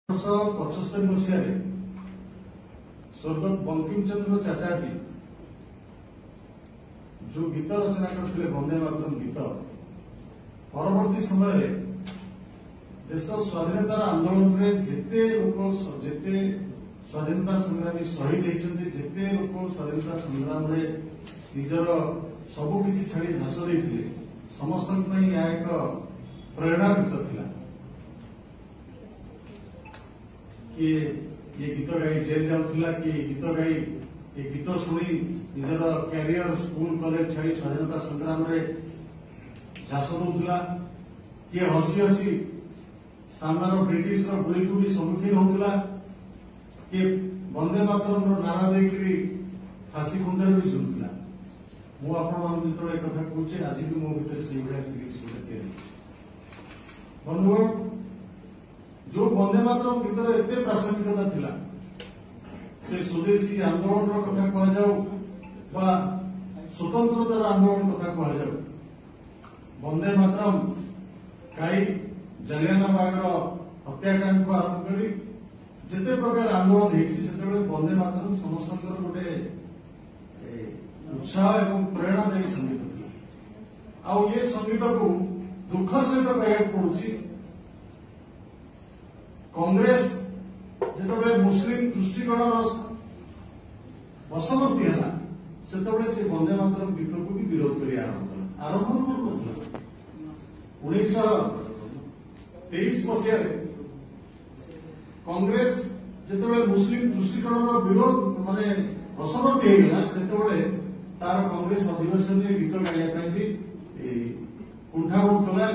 1975 मसीह स्वर्गत बंकिम चंद्र चटर्जी जो गीत रचना करते वंदे मातरम गीत परवर्ती समय देश स्वाधीनतार आंदोलन में जिते लोक जिते स्वाधीनता संग्रामी शहीद होती जिते लोक स्वाधीनता संग्राम में निजर सबकि छाड़ी झास देते समस्त एक प्रेरणा गीत कि ये गीत गाई जेल जाऊला कि गीत गाई ये गीत शुणी निजर कैरियर स्कूल कॉलेज छाड़ी स्वाधीनता संग्राम रे झास दौला किए हसी हसी सामनार ब्रिटिश गुड़ी को भी सम्मुखीन होता किए वंदे मातरम नारा देकरी फांसी कुंडर भी झुलुला मुझे कथा कहे आज भी मो भर से फिलिंग्स बंधुगण जो वंदे मातरम गीतर एत प्रासंगिकता थिला से स्वदेशी आंदोलन कथा कहु स्वतंत्रतार आंदोलन कथा कहु वंदे मातरम कई जालियानाबाग हत्याकांड को आरंभ कर जिते प्रकार आंदोलन होते वंदे मातरम समस्त गोटे उत्साह और प्रेरणादायी संगीत था आ ये संगीत को दुख सहित कह पड़ुछि कांग्रेस जिते मुस्लिम दृष्टिकोण वशवर्ती है से वंदे मातरम गीत को भी विरोध कर आरंभ कर 1923 मसीह कांग्रेस जिते मुस्लिम दृष्टिकोण विरोध माने वशवर्ती होगा से तार कांग्रेस अधिवेशन में गीत गाइबा भी कुंठाबोध कला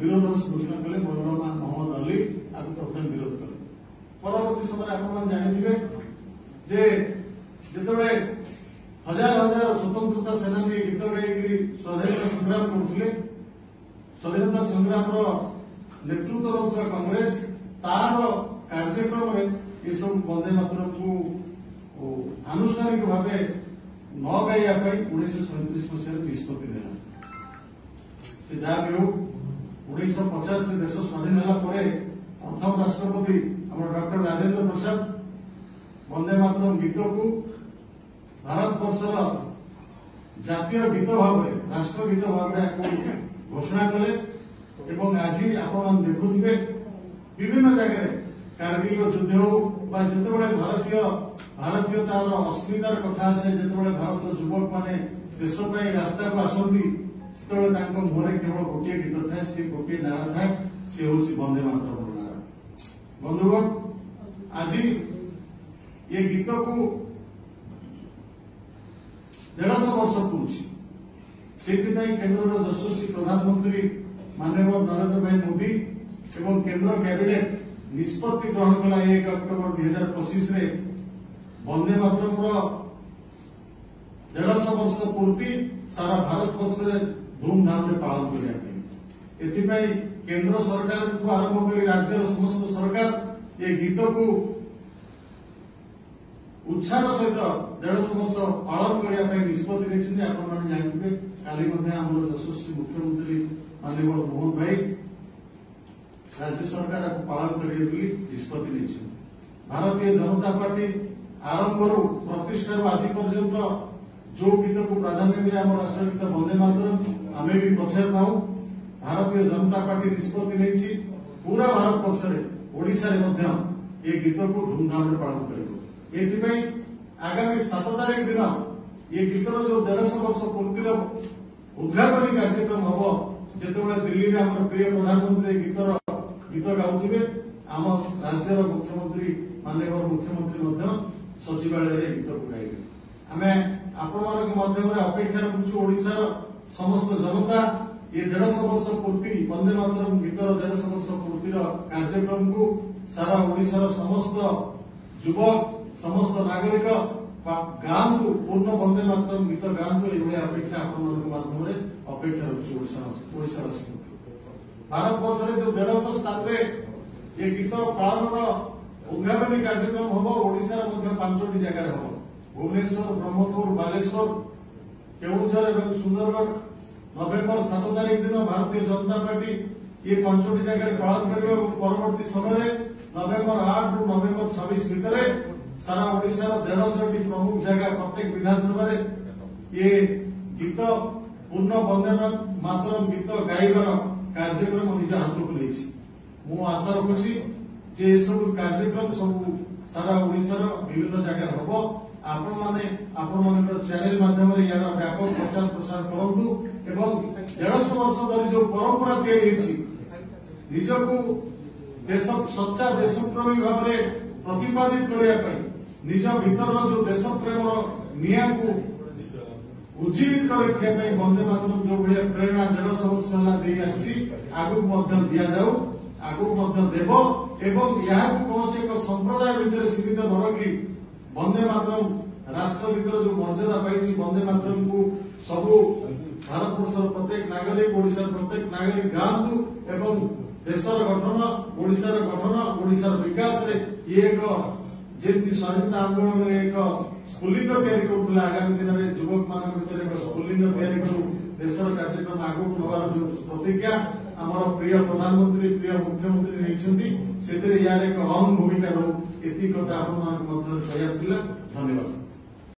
विरोध सूचना कले मनोरमा मोहम्मद अली आपको प्रथम विरोध कले परवर्ती समय आप जानी जे जिते हजार हजार स्वतंत्रता सेनानी गीत गाई स्वाधीनता संग्राम करते स्वाधीनता संग्राम नेतृत्व नौला कांग्रेस तार कार्यक्रम ये सब वंदे मातरम को आनुष्ठानिक भाव न गाइबा 1937 मसीह निष्पत्ति नेला से जहाँ भी हो 1950 देश स्वाधीन है प्रथम राष्ट्रपति डॉक्टर राजेंद्र प्रसाद वंदे मातरम गीत को भारत वर्षर जातीय गीत भाव राष्ट्रगीत भाव घोषणा कले आज आप देखुवे विभिन्न जगह कारगिल युद्ध हो जिते भारतीयतार अस्मितार कथा आसे जो भारत युवक माने देश रास्ता को आसती से मुहर केवल गोटे गीत थाए सी गोटे नारा थाए सी हूँ वंदे मातरम नारा बंधुगण आज ये गीत को 150 वर्ष पूर्व केंद्र यशस्वी प्रधानमंत्री माननीय नरेंद्र भाई मोदी एवं केंद्र कैबिनेट निष्पत्ति ग्रहण कला 1 अक्टोबर 2025 रे वंदे मातरम 150 वर्ष पूर्ति सारा भारत वर्ष धूमधाम रे पालन करने केंद्र सरकार को आरंभ कर राज्य समस्त सरकार ये गीत को उत्साह सहित 150 वर्ष पालन करने निष्पत्ति नहीं आप जानते काली यशस्वी मुख्यमंत्री माननीय मोहन भाई राज्य सरकार पालन करने निष्पत्ति नहीं भारतीय जनता पार्टी आरंभ प्रतिष्ठा आज पर्यंत जो गीत को प्राधान्य दिए आम राष्ट्रगीत वंदे मातरम आमे भी पछे पाऊ भारतीय जनता पार्टी निष्पत्ति नहीं पूरा भारत वर्ष ओडिशा ये गीत को धूमधाम पालन कर आगामी 7 तारीख दिन ये गीतर जो 150 वर्ष पूर्तिर उद्घाटन कार्यक्रम हम जिते दिल्ली में आम प्रिय प्रधानमंत्री गीत गाउथिबे आम राज्यर मुख्यमंत्री माननीय मुख्यमंत्री सचिवालय गीत को गाइबे आम आपण अपेक्षा रखुचु ओडिशार समस्त जनता ये 150 वर्ष पूर्ति वंदे मातरम गीतर 150 वर्ष पूर्तिर कार्यक्रम को सारा ओडिशार समस्त युवक समस्त नागरिक गांधु पूर्ण वंदे मातरम गीत गांधु ये अपेक्षा आपण माध्यम अपेक्षा रखुचु ओडिशार भारत वर्ष जो 150 स्थान ये गीत पालन उद्घाटन कार्यक्रम हम ओडिशार 5टी जगह हम भुवनेश्वर ब्रह्मपुर बालेश्वर केउझर और सुंदरगढ़ नवेम्बर 7 तारीख दिन भारतीय जनता पार्टी ये 5टी जगह पालन कर परवर्ती समय नवेम्बर 8 रु नवेम्बर 26 भितर सारा ओडिशा 150 प्रमुख जगह प्रत्येक विधानसभा ये गीत पूर्ण वंदे मातरम गीत गाइबार कार्यक्रम निज हाथ को लेछि। मु आशा रखुछि जे सब कार्यक्रम सब सारा ओडिशा विभिन्न जगह हबो। आपण माने चैनल माध्यम यार व्यापक प्रचार प्रसार करंतु एवं 150 वर्ष धरी जो परंपरा तैयारी निजको देश सच्चा देशप्रेमी भाव में प्रतिपादित करने निज भीतर जो देश प्रेम निया को उज्जीवित कर रखा वंदे मातरम जो भाई प्रेरणा 150 वर्ष आगु दि जाऊ आगु देव एवं यहाँ कौन एक संप्रदाय भितर सीमित न रखी वंदे मातरम राष्ट्र भीतर जो मर्यादा पाई वंदे मातरम को सबू भारत वर्ष प्रत्येक नागरिक ओडिशा प्रत्येक नागरिक गांधु एवं देशर गठन ओडिशार गठन ओडिशार विकास रे ये एक जेमती स्वाधीनता आंदोलन में एक स्फुलिंग तैयारी करुला आगामी दिन में युवक मान भीतर एक स्फुलिंग तैयारी करू देशर कार्यक्रम आगु नवार प्रतिज्ञा आमर प्रिय प्रधानमंत्री प्रिय मुख्यमंत्री नहीं यार एक अहम भूमिका रो एति कथा आपण मान मध्य कहया धन्यवाद।